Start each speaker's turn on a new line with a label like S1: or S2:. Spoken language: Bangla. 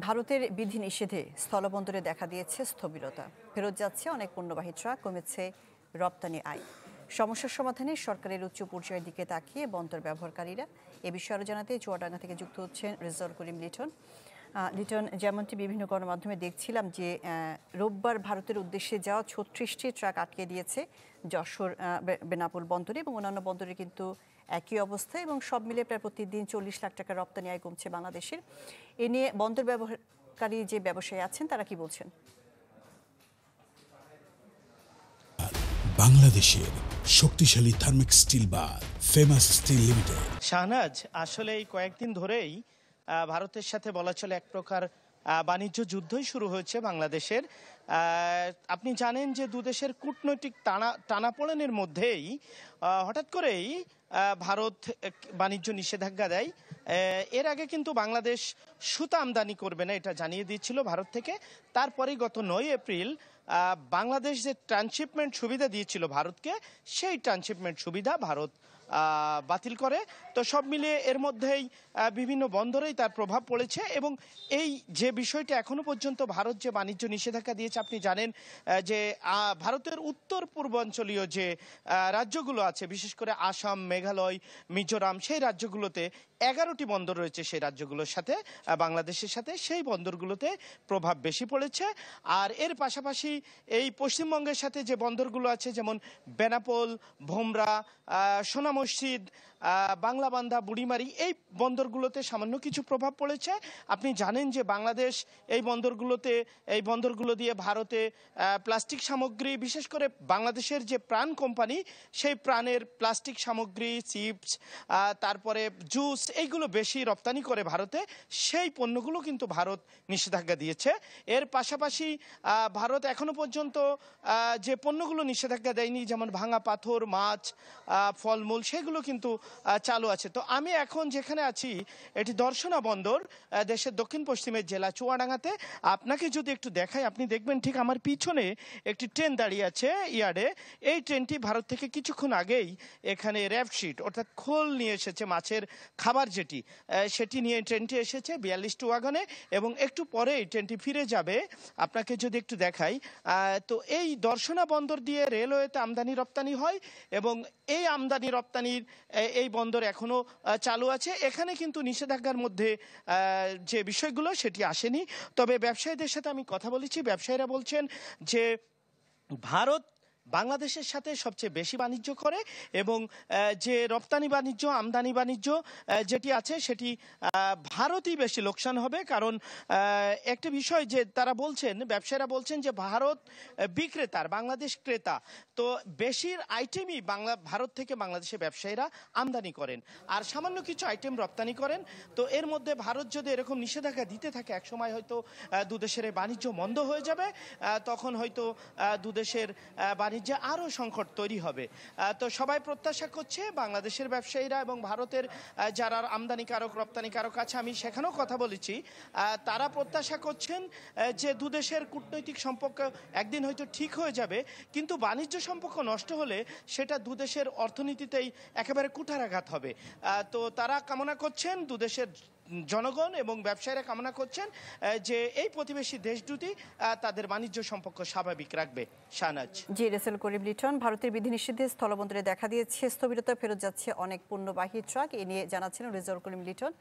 S1: ভারতের বিধিনিষেধে স্থলবন্দরে দেখা দিয়েছে স্থবিরতা। ফেরত যাচ্ছে অনেক পণ্যবাহী ট্রাক, কমেছে রপ্তানি আয়। সমস্যার সমাধানে সরকারের উচ্চ পর্যায়ের দিকে তাকিয়ে বন্দর ব্যবহারকারীরা। এ বিষয়ে আরও জানাতে চুয়াডাঙ্গা থেকে যুক্ত হচ্ছেন রেজাউল করিম লিটন। লিটন, যেমনটি বিভিন্ন গণমাধ্যমে দেখছিলাম যে রোববার ভারতের উদ্দেশ্যে যাওয়া 36টি ট্রাক আটকে দিয়েছে যশোর বেনাপোল বন্দরে এবং অন্যান্য বন্দরে কিন্তু একই অবস্থা, এবং সব মিলে প্রায় প্রতিদিন 40 লাখ টাকা রপ্তানি আয় কমছে বাংলাদেশের। এ নিয়ে বন্দর ব্যবহারকারী যে ব্যবসায়ী আছেন তারা কি বলছেন?
S2: বাংলাদেশের শক্তিশালী থার্মিক স্টিল বার ফেমাস স্টিল লিমিটেড।
S3: শাহনাজ, আসলে এই কয়েকদিন ধরেই ভারতের সাথে বলা চলে এক প্রকার বাণিজ্য যুদ্ধই শুরু হয়েছে বাংলাদেশের। আপনি জানেন যে দুদেশের কূটনৈতিক টানাপোড়েনের মধ্যেই হঠাৎ করেই ভারত বাণিজ্য নিষেধাজ্ঞা দেয়। এর আগে কিন্তু বাংলাদেশ সুতা আমদানি করবে না, এটা জানিয়ে দিয়েছিল ভারত থেকে। তারপরেই গত 9 এপ্রিল বাংলাদেশ যে ট্রান্সশিপমেন্ট সুবিধা দিয়েছিল ভারতকে, সেই ট্রান্সশিপমেন্ট সুবিধা ভারত বাতিল করে। তো সব মিলিয়ে এর মধ্যেই বিভিন্ন বন্দরেই তার প্রভাব পড়েছে। এবং এই যে বিষয়টা এখনো পর্যন্ত ভারত যে বাণিজ্য নিষেধাজ্ঞা দিয়েছে, আপনি জানেন যে ভারতের উত্তর পূর্বাঞ্চলীয় যে রাজ্যগুলো আছে, বিশেষ করে আসাম, মেঘালয়, মিজোরাম, সেই রাজ্যগুলোতে 11টি বন্দর রয়েছে। সেই রাজ্যগুলোর সাথে বাংলাদেশের সাথে সেই বন্দরগুলোতে প্রভাব বেশি পড়েছে। আর এর পাশাপাশি এই পশ্চিমবঙ্গের সাথে যে বন্দরগুলো আছে, যেমন বেনাপোল, ভোমরা, সোনা মসজিদ, বাংলাবান্ধা, বুড়িমারি, এই বন্দরগুলোতে সামান্য কিছু প্রভাব পড়েছে। আপনি জানেন যে বাংলাদেশ এই বন্দরগুলো দিয়ে ভারতে প্লাস্টিক সামগ্রী, বিশেষ করে বাংলাদেশের যে প্রাণ কোম্পানি, সেই প্রাণের প্লাস্টিক সামগ্রী, চিপস, তারপরে জুস, এইগুলো বেশি রপ্তানি করে ভারতে। সেই পণ্যগুলো কিন্তু ভারত নিষেধাজ্ঞা দিয়েছে। এর পাশাপাশি ভারত এখনো পর্যন্ত যে পণ্যগুলো নিষেধাজ্ঞা দেয়নি, যেমন ভাঙা পাথর, মাছ, ফলমূল, সেগুলো কিন্তু চালু আছে। তো আমি এখন যেখানে আছি, এটি দর্শনা বন্দর, দেশের দক্ষিণ পশ্চিমের জেলা চুয়াডাঙ্গাতে। আপনাকে যদি একটু দেখাই, আপনি দেখবেন ঠিক আমার পিছনে একটি ট্রেন দাঁড়িয়ে আছে ইয়ার্ডে। এই ট্রেনটি ভারত থেকে কিছুক্ষণ আগেই এখানে র্যাপশিট অর্থাৎ খোল নিয়ে এসেছে, মাছের খাবার যেটি, সেটি নিয়ে ট্রেনটি এসেছে 42টি ওয়াগনে, এবং একটু পরেই ট্রেনটি ফিরে যাবে। আপনাকে যদি একটু দেখাই, তো এই দর্শনা বন্দর দিয়ে রেলওয়েতে আমদানি রপ্তানি হয়, এবং এই আমদানি রপ্তানির এই বন্দর এখনো চালু আছে। এখানে কিন্তু নিষেধাজ্ঞার মধ্যে যে বিষয়গুলো সেটি আসেনি। তবে ব্যবসায়ীদের সাথে আমি কথা বলেছি, ব্যবসায়ীরা বলছেন যে ভারত বাংলাদেশের সাথে সবচেয়ে বেশি বাণিজ্য করে, এবং যে রপ্তানি বাণিজ্য, আমদানি বাণিজ্য যেটি আছে, সেটি ভারতই বেশি লোকসান হবে। কারণ একটা বিষয় যে তারা বলছেন, ব্যবসায়ীরা বলছেন যে ভারত বিক্রেতার, বাংলাদেশ ক্রেতা। তো বেশির আইটেমই ভারত থেকে বাংলাদেশে ব্যবসায়ীরা আমদানি করেন, আর সামান্য কিছু আইটেম রপ্তানি করেন। তো এর মধ্যে ভারত যদি এরকম নিষেধাজ্ঞা দিতে থাকে, একসময় হয়তো দুদেশের বাণিজ্য মন্দ হয়ে যাবে। তখন হয়তো দুদেশের বাণিজ্যে আরও সংকট তৈরি হবে। তো সবাই প্রত্যাশা করছে, বাংলাদেশের ব্যবসায়ীরা এবং ভারতের যারা আমদানিকারক রপ্তানিকারক আছে, আমি সেখানেও কথা বলেছি, তারা প্রত্যাশা করছেন যে দুদেশের কূটনৈতিক সম্পর্ক একদিন হয়তো ঠিক হয়ে যাবে, কিন্তু বাণিজ্য সম্পর্ক নষ্ট হলে সেটা দুদেশের অর্থনীতিতেই একেবারে কুঠারাঘাত হবে। তো তারা কামনা করছেন, দুদেশের জনগণ এবং ব্যবসায়ীরা কামনা করছেন যে এই প্রতিবেশী দেশ দুটি তাদের বাণিজ্য সম্পর্ক স্বাভাবিক রাখবে। শাহনাজ।
S1: জি, রেজাউল করিম লিটন। ভারতের বিধিনিষেধে স্থলবন্দরে দেখা দিয়েছে স্থবিরতা, ফেরত যাচ্ছে অনেক পণ্যবাহী ট্রাক। এ নিয়ে জানাচ্ছেন রেজাউল করিম লিটন।